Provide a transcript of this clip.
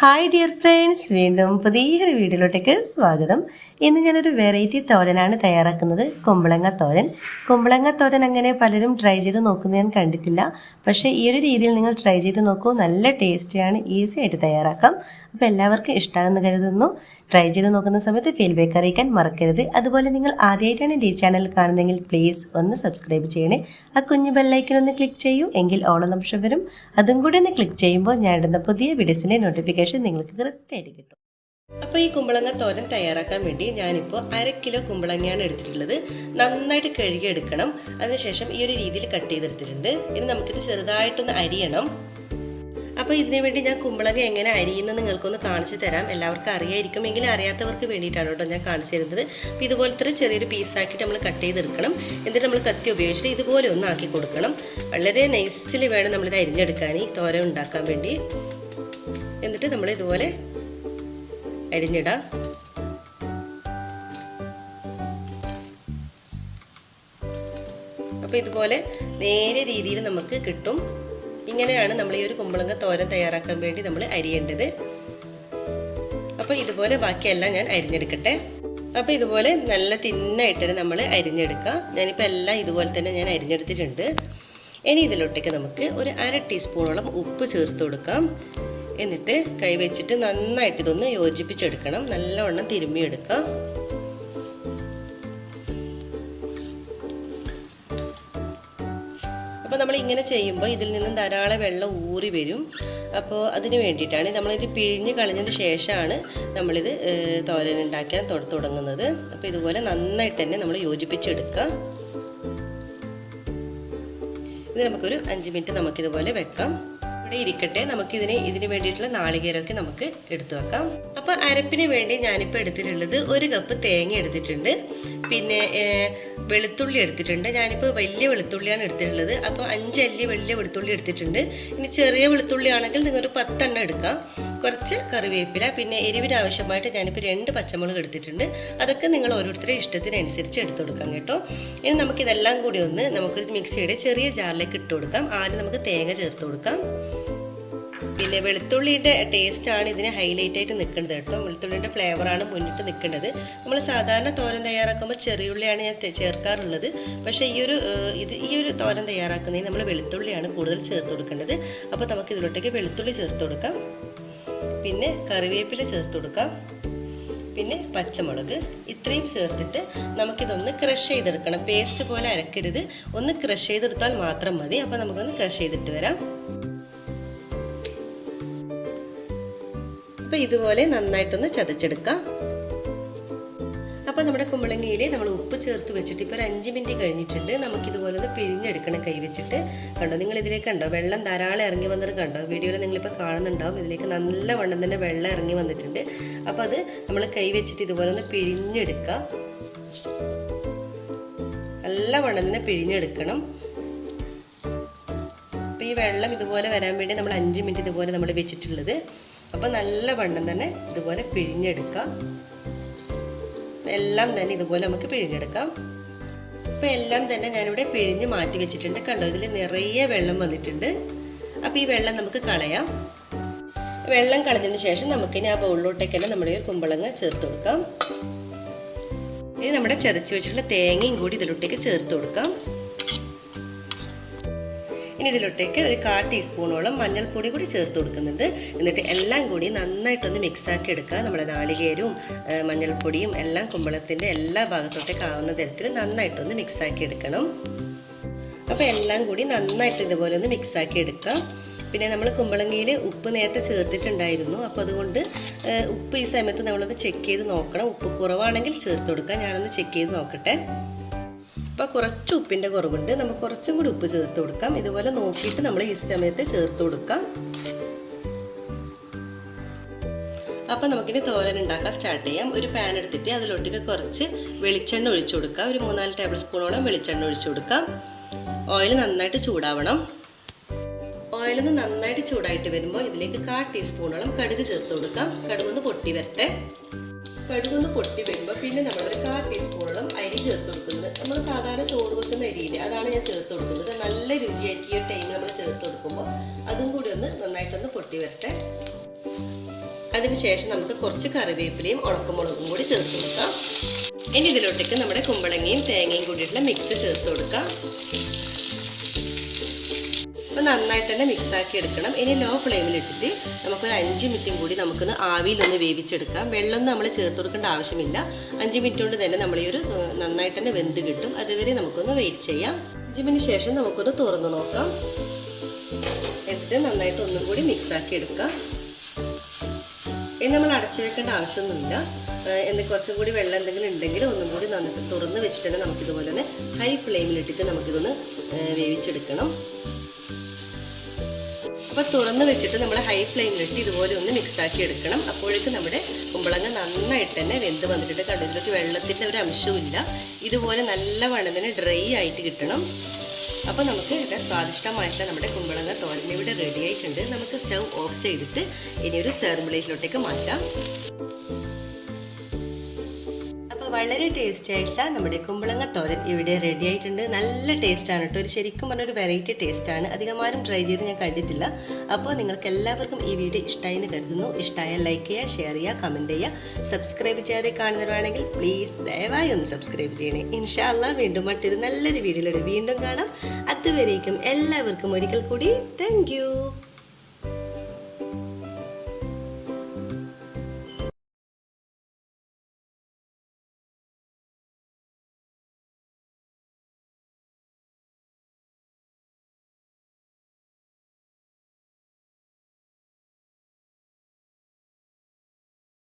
Hi dear friends, വീണ്ടും പുതിയൊരു വീഡിയോയിലോട്ടേക്ക് സ്വാഗതം. ഇന്ന് ഞാനൊരു വെറൈറ്റി തോരനാണ് തയ്യാറാക്കുന്നത്, കുമ്പളങ്ങ തോരൻ. കുമ്പളങ്ങ തോരൻ അങ്ങനെ പലരും ട്രൈ ചെയ്ത് നോക്കുന്നത് ഞാൻ കണ്ടിട്ടില്ല. പക്ഷേ ഈ ഒരു രീതിയിൽ നിങ്ങൾ ട്രൈ ചെയ്ത് നോക്കൂ, നല്ല ടേസ്റ്റിയാണ്, ഈസി ആയിട്ട് തയ്യാറാക്കാം. അപ്പോൾ എല്ലാവർക്കും ഇഷ്ടമാണെന്ന് കരുതുന്നു. ട്രൈ ചെയ്ത് നോക്കുന്ന സമയത്ത് ഫീഡ്ബാക്ക് അറിയിക്കാൻ മറക്കരുത്. അതുപോലെ നിങ്ങൾ ആദ്യമായിട്ടാണ് ഈ ചാനൽ കാണുന്നതെങ്കിൽ പ്ലീസ് ഒന്ന് സബ്സ്ക്രൈബ് ചെയ്യണേ. ആ കുഞ്ഞു ബെല്ലൈക്കൺ ഒന്ന് ക്ലിക്ക് ചെയ്യൂ, എങ്കിൽ ഓളം ഓപ്ഷൻ വരും. അതും കൂടി ഒന്ന് ക്ലിക്ക് ചെയ്യുമ്പോൾ ഞാൻ ഇടുന്ന പുതിയ വീഡിയോസിൻ്റെ നോട്ടിഫിക്കേഷൻ നിങ്ങൾക്ക് കൃത്യമായിട്ട് കിട്ടും. അപ്പോൾ ഈ കുമ്പളങ്ങ തോരൻ തയ്യാറാക്കാൻ വേണ്ടി ഞാനിപ്പോൾ 1/2 കിലോ കുമ്പളങ്ങയാണ് എടുത്തിട്ടുള്ളത്. നന്നായിട്ട് കഴുകിയെടുക്കണം. അതിനുശേഷം ഈ ഒരു രീതിയിൽ കട്ട് ചെയ്തെടുത്തിട്ടുണ്ട്. ഇനി നമുക്കിത് ചെറുതായിട്ടൊന്ന് അരിയണം. അപ്പോൾ ഇതിനു വേണ്ടി ഞാൻ കുമ്പളങ്ങ എങ്ങനെ അരിയുന്നത് നിങ്ങൾക്കൊന്ന് കാണിച്ചു തരാം. എല്ലാവർക്കും അറിയായിരിക്കും, എങ്കിലും അറിയാത്തവർക്ക് വേണ്ടിയിട്ടാണ് കേട്ടോ ഞാൻ കാണിച്ചു തരുന്നത്. അപ്പോൾ ഇതുപോലത്തെ ചെറിയൊരു പീസാക്കിയിട്ട് നമ്മൾ കട്ട് ചെയ്തെടുക്കണം. എന്നിട്ട് നമ്മൾ കത്തി ഉപയോഗിച്ചിട്ട് ഇതുപോലെ ഒന്ന് ആക്കി കൊടുക്കണം. വളരെ നൈസിൽ വേണം നമ്മളിത് അരിഞ്ഞെടുക്കാൻ, ഈ തോരൻ ഉണ്ടാക്കാൻ വേണ്ടി. എന്നിട്ട് നമ്മൾ ഇതുപോലെ അരിഞ്ഞിടാം. അപ്പോൾ ഇതുപോലെ നേരെ രീതിയിൽ നമുക്ക് കിട്ടും. ഇങ്ങനെയാണ് നമ്മൾ ഈ ഒരു കുമ്പളങ്ങ തോരൻ തയ്യാറാക്കാൻ വേണ്ടി നമ്മൾ അരിയേണ്ടത്. അപ്പോൾ ഇതുപോലെ ബാക്കിയെല്ലാം ഞാൻ അരിഞ്ഞെടുക്കട്ടെ. അപ്പോൾ ഇതുപോലെ നല്ല തിന്നായിട്ട് നമ്മൾ അരിഞ്ഞെടുക്കാം. ഞാനിപ്പോൾ എല്ലാം ഇതുപോലെ തന്നെ ഞാൻ അരിഞ്ഞെടുത്തിട്ടുണ്ട്. ഇനി ഇതിലോട്ടേക്ക് നമുക്ക് ഒരു 1/2 ടീസ്പൂണോളം ഉപ്പ് ചേർത്ത് കൊടുക്കാം. എന്നിട്ട് കൈവച്ചിട്ട് നന്നായിട്ട് ഇതൊന്ന് യോജിപ്പിച്ചെടുക്കണം. നല്ലവണ്ണം തിരുമ്മിയെടുക്കാം. അപ്പോൾ നമ്മൾ ഇങ്ങനെ ചെയ്യുമ്പോൾ ഇതിൽ നിന്നും ധാരാളം വെള്ളം ഊറി വരും. അപ്പോൾ അതിന് വേണ്ടിയിട്ടാണ് നമ്മളിത് പിഴിഞ്ഞ് കളഞ്ഞതിന് ശേഷമാണ് നമ്മളിത് തോരൻ ഉണ്ടാക്കാൻ തുടങ്ങുന്നത്. അപ്പോൾ ഇതുപോലെ നന്നായിട്ട് തന്നെ നമ്മൾ യോജിപ്പിച്ചെടുക്കുക. ഇത് നമുക്കൊരു 5 മിനിറ്റ് നമുക്കിതുപോലെ വെക്കാം. ഇവിടെ ഇരിക്കട്ടെ. ഇതിന് വേണ്ടിയിട്ടുള്ള നാളികേരമൊക്കെ നമുക്ക് എടുത്തു വെക്കാം. അപ്പോൾ അരപ്പിന് വേണ്ടി ഞാനിപ്പോൾ എടുത്തിട്ടുള്ളത് 1 കപ്പ് തേങ്ങ എടുത്തിട്ടുണ്ട്. പിന്നെ വെളുത്തുള്ളി എടുത്തിട്ടുണ്ട്. ഞാനിപ്പോൾ വലിയ വെളുത്തുള്ളിയാണ് എടുത്തിട്ടുള്ളത്. അപ്പോൾ 5 അല്ലി വലിയ വെളുത്തുള്ളി എടുത്തിട്ടുണ്ട്. ഇനി ചെറിയ വെളുത്തുള്ളി ആണെങ്കിൽ നിങ്ങളൊരു 10 എണ്ണം എടുക്കാം. കുറച്ച് കറിവേപ്പില, പിന്നെ എരിവിന് ആവശ്യമായിട്ട് ഞാനിപ്പോൾ 2 പച്ചമുളക് എടുത്തിട്ടുണ്ട്. അതൊക്കെ നിങ്ങൾ ഓരോരുത്തരുടെ ഇഷ്ടത്തിനനുസരിച്ച് എടുത്തു കൊടുക്കാം കേട്ടോ. ഇനി നമുക്കിതെല്ലാം കൂടി നമുക്ക് മിക്സിയുടെ ചെറിയ ജാറിലേക്ക് ഇട്ട് കൊടുക്കാം. ആദ്യം നമുക്ക് തേങ്ങ ചേർത്ത് കൊടുക്കാം. പിന്നെ വെളുത്തുള്ളിയുടെ ടേസ്റ്റാണ് ഇതിന് ഹൈലൈറ്റ് ആയിട്ട് നിൽക്കുന്നത് കേട്ടോ. വെളുത്തുള്ളിൻ്റെ ഫ്ലേവറാണ് മുന്നിട്ട് നിൽക്കുന്നത്. നമ്മൾ സാധാരണ തോരൻ തയ്യാറാക്കുമ്പോൾ ചെറിയുള്ളിയാണ് ഞാൻ ചേർക്കാറുള്ളത്. പക്ഷേ ഈ ഒരു തോരൻ തയ്യാറാക്കുന്നതിന് നമ്മൾ വെളുത്തുള്ളിയാണ് കൂടുതൽ ചേർത്ത് കൊടുക്കേണ്ടത്. അപ്പോൾ നമുക്ക് ഇതിലോട്ടേക്ക് വെളുത്തുള്ളി ചേർത്ത് കൊടുക്കാം. പിന്നെ കറിവേപ്പില ചേർത്ത് കൊടുക്കാം. പിന്നെ പച്ചമുളക്, ഇത്രയും ചേർത്തിട്ട് നമുക്കിതൊന്ന് ക്രഷ് ചെയ്തെടുക്കണം. പേസ്റ്റ് പോലെ അരക്കരുത്, ഒന്ന് ക്രഷ് ചെയ്തെടുത്താൽ മാത്രം മതി. അപ്പോൾ നമുക്കൊന്ന് ക്രഷ് ചെയ്തിട്ട് വരാം. അപ്പോൾ ഇതുപോലെ നന്നായിട്ടൊന്ന് ചതച്ചെടുക്കാം. അപ്പോൾ നമ്മുടെ കുമ്പളങ്ങയിൽ നമ്മൾ ഉപ്പ് ചേർത്ത് വെച്ചിട്ട് ഇപ്പോൾ ഒരു 5 മിനിറ്റ് കഴിഞ്ഞിട്ടുണ്ട്. നമുക്കിതുപോലെ ഒന്ന് പിഴിഞ്ഞെടുക്കണം കൈ വെച്ചിട്ട്. കണ്ടോ, നിങ്ങൾ ഇതിലേക്ക് കണ്ടോ വെള്ളം ധാരാളം ഇറങ്ങി വന്നത് കണ്ടോ? വീഡിയോയിൽ നിങ്ങളിപ്പോൾ കാണുന്നുണ്ടാവും. ഇതിലേക്ക് നല്ല വണ്ണം തന്നെ വെള്ളം ഇറങ്ങി വന്നിട്ടുണ്ട്. അപ്പോൾ അത് നമ്മൾ കൈ വെച്ചിട്ട് ഇതുപോലെ ഒന്ന് പിഴിഞ്ഞെടുക്കുക. നല്ല വണ്ണം തന്നെ പിഴിഞ്ഞെടുക്കണം. അപ്പോൾ ഈ വെള്ളം ഇതുപോലെ വരാൻ വേണ്ടി നമ്മൾ 5 മിനിറ്റ് ഇതുപോലെ നമ്മൾ വെച്ചിട്ടുള്ളത്. അപ്പോൾ നല്ല വണ്ണം തന്നെ ഇതുപോലെ പിഴിഞ്ഞെടുക്കാം. എല്ലാം തന്നെ ഇതുപോലെ നമുക്ക് പിഴിഞ്ഞെടുക്കാം. അപ്പോൾ എല്ലാം തന്നെ ഞാനിവിടെ പിഴിഞ്ഞ് മാറ്റി വെച്ചിട്ടുണ്ട്. കണ്ടോ, ഇതിൽ നിറയെ വെള്ളം വന്നിട്ടുണ്ട്. അപ്പോൾ ഈ വെള്ളം നമുക്ക് കളയാം. വെള്ളം കളഞ്ഞതിന് ശേഷം നമുക്കിനി ആ ബൗളിലോട്ടേക്ക് തന്നെ നമ്മുടെ കുമ്പളങ്ങ ചേർത്ത് കൊടുക്കാം. ഇനി നമ്മുടെ ചതച്ച് വെച്ചിട്ടുള്ള തേങ്ങയും കൂടി ഇതിലോട്ടേക്ക് ചേർത്ത് കൊടുക്കാം. ഇനി ഇതിലോട്ടേക്ക് ഒരു 1/4 ടീസ്പൂണോളം മഞ്ഞൾപ്പൊടി കൂടി ചേർത്ത് കൊടുക്കുന്നുണ്ട്. എന്നിട്ട് എല്ലാം കൂടി നന്നായിട്ടൊന്ന് മിക്സാക്കി എടുക്കുക. നമ്മുടെ നാളികേരവും മഞ്ഞൾപ്പൊടിയും എല്ലാം കുമ്പളത്തിൻ്റെ എല്ലാ ഭാഗത്തോട്ടേക്ക് ആവുന്ന തരത്തിൽ നന്നായിട്ടൊന്ന് മിക്സാക്കി എടുക്കണം. അപ്പോൾ എല്ലാം കൂടി നന്നായിട്ട് ഇതുപോലെ ഒന്ന് മിക്സാക്കി എടുക്കുക. പിന്നെ നമ്മൾ കുമ്പളങ്ങയിൽ ഉപ്പ് നേരത്തെ ചേർത്തിട്ടുണ്ടായിരുന്നു. അപ്പോൾ അതുകൊണ്ട് ഉപ്പ് ഈ സമയത്ത് നമ്മളത് ചെക്ക് ചെയ്ത് നോക്കണം. ഉപ്പ് കുറവാണെങ്കിൽ ചേർത്ത് കൊടുക്കുക. ഞാനൊന്ന് ചെക്ക് ചെയ്ത് നോക്കട്ടെ. അപ്പോൾ കുറച്ച് ഉപ്പിൻ്റെ കുറവുണ്ട്, നമുക്ക് കുറച്ചും കൂടി ഉപ്പ് ചേർത്ത് കൊടുക്കാം. ഇതുപോലെ നോക്കിയിട്ട് നമ്മൾ ഈ സമയത്ത് ചേർത്ത് കൊടുക്കാം. അപ്പോൾ നമുക്കിനി തോരൻ ഉണ്ടാക്കാൻ സ്റ്റാർട്ട് ചെയ്യാം. ഒരു പാൻ എടുത്തിട്ട് അതിലോട്ടേക്ക് കുറച്ച് വെളിച്ചെണ്ണ ഒഴിച്ചു കൊടുക്കാം. ഒരു 3-4 ടേബിൾ സ്പൂണോളം വെളിച്ചെണ്ണ ഒഴിച്ചു കൊടുക്കാം. ഓയിൽ നന്നായിട്ട് ചൂടാവണം. ഓയിലൊന്ന് നന്നായിട്ട് ചൂടായിട്ട് വരുമ്പോൾ ഇതിലേക്ക് 1/4 ടീസ്പൂണോളം കടുക് ചേർത്ത് കൊടുക്കാം. കടുകൊന്ന് പൊട്ടി വരട്ടെ. കടുകൊന്ന് പൊട്ടി വരുമ്പോൾ പിന്നെ നമ്മളൊരു 1/4 ടീസ്പൂണോളം അരി ചേർത്ത് കൊടുക്കുന്നത്. നമ്മൾ സാധാരണ ചോറ് വെക്കുന്ന അരിയില്ലേ, അതാണ് ഞാൻ ചേർത്ത് കൊടുക്കുന്നത്. നല്ല രുചിയാക്കിയ ടൈം നമ്മൾ ചേർത്ത് കൊടുക്കുമ്പോൾ അതും കൂടി ഒന്ന് നന്നായിട്ടൊന്ന് പൊട്ടി വരട്ടെ. അതിനുശേഷം നമുക്ക് കുറച്ച് കറിവേപ്പിലയും ഉണക്കമുളകും കൂടി ചേർത്ത് കൊടുക്കാം. ഇനി ഇതിലോട്ടേക്ക് നമ്മുടെ കുമ്പളങ്ങയും തേങ്ങയും കൂടിയിട്ടുള്ള മിക്സ് ചേർത്ത് കൊടുക്കാം. അപ്പോൾ നന്നായിട്ട് തന്നെ മിക്സാക്കി എടുക്കണം. ഇനി ലോ ഫ്ലെയിമിലിട്ടിട്ട് നമുക്കൊരു 5 മിനിറ്റും കൂടി നമുക്കൊന്ന് ആവിയിലൊന്ന് വേവിച്ചെടുക്കാം. വെള്ളമൊന്നും നമ്മൾ ചേർത്ത് കൊടുക്കേണ്ട ആവശ്യമില്ല. 5 മിനിറ്റ് കൊണ്ട് തന്നെ നമ്മൾ ഈ ഒരു നന്നായിട്ട് തന്നെ വെന്ത് കിട്ടും. അതുവരെ നമുക്കൊന്ന് വെയിറ്റ് ചെയ്യാം. 5 മിനിറ്റ് ശേഷം നമുക്കൊന്ന് തുറന്ന് നോക്കാം. എന്നിട്ട് നന്നായിട്ട് ഒന്നും കൂടി മിക്സാക്കി എടുക്കാം. ഇനി നമ്മൾ അടച്ചു വെക്കേണ്ട ആവശ്യമൊന്നുമില്ല. കുറച്ചും കൂടി വെള്ളം എന്തെങ്കിലും ഉണ്ടെങ്കിൽ ഒന്നും കൂടി നന്നായിട്ട് തുറന്ന് വെച്ചിട്ട് തന്നെ നമുക്കിതുപോലെ തന്നെ ഹൈ ഫ്ലെയിമിലിട്ടിട്ട് നമുക്കിതൊന്ന് വേവിച്ചെടുക്കണം. അപ്പോൾ തുറന്ന് വെച്ചിട്ട് നമ്മൾ ഹൈ ഫ്ലെയിമിലിട്ട് ഇതുപോലെ ഒന്ന് മിക്സാക്കി എടുക്കണം. അപ്പോഴേക്കും നമ്മുടെ കുമ്പളങ്ങ നന്നായിട്ട് തന്നെ വെന്ത് വന്നിട്ട് കണ്ടിട്ട് വെള്ളത്തിൻ്റെ ഒരു അംശവുമില്ല. ഇതുപോലെ നല്ല വണ്ണത്തിന് ഡ്രൈ ആയിട്ട് കിട്ടണം. അപ്പോൾ നമുക്ക് ഇവിടെ സ്വാദിഷ്ടമായിട്ടുള്ള നമ്മുടെ കുമ്പളങ്ങ തോരൻ ഇവിടെ റെഡി ആയിട്ടുണ്ട്. നമുക്ക് സ്റ്റൗ ഓഫ് ചെയ്തിട്ട് ഇനി ഒരു സെർവ് പ്ലേറ്റിലോട്ടേക്ക് മാറ്റാം. വളരെ ടേസ്റ്റി ആയിട്ടുള്ള നമ്മുടെ കുമ്പളങ്ങ തോരൻ ഇവിടെ റെഡി ആയിട്ടുണ്ട്. നല്ല ടേസ്റ്റാണ് കേട്ടോ. ഒരു ശരിക്കും പറഞ്ഞൊരു വെറൈറ്റി ടേസ്റ്റാണ്. അധികമാരും ട്രൈ ചെയ്ത് ഞാൻ കണ്ടിട്ടില്ല. അപ്പോൾ നിങ്ങൾക്ക് എല്ലാവർക്കും ഈ വീഡിയോ ഇഷ്ടമായി എന്ന് കരുതുന്നു. ഇഷ്ടമായാൽ ലൈക്ക് ചെയ്യുക, ഷെയർ ചെയ്യുക, കമൻറ്റ് ചെയ്യുക. സബ്സ്ക്രൈബ് ചെയ്യാതെ കാണുന്നവരാണെങ്കിൽ പ്ലീസ് ദയവായി ഒന്ന് സബ്സ്ക്രൈബ് ചെയ്യണേ. ഇൻഷാ അല്ലാഹ് വീണ്ടും മറ്റൊരു നല്ലൊരു വീഡിയോയിലൂടെ വീണ്ടും കാണാം. അതുവരേക്കും എല്ലാവർക്കും ഒരിക്കൽ കൂടി താങ്ക് യു.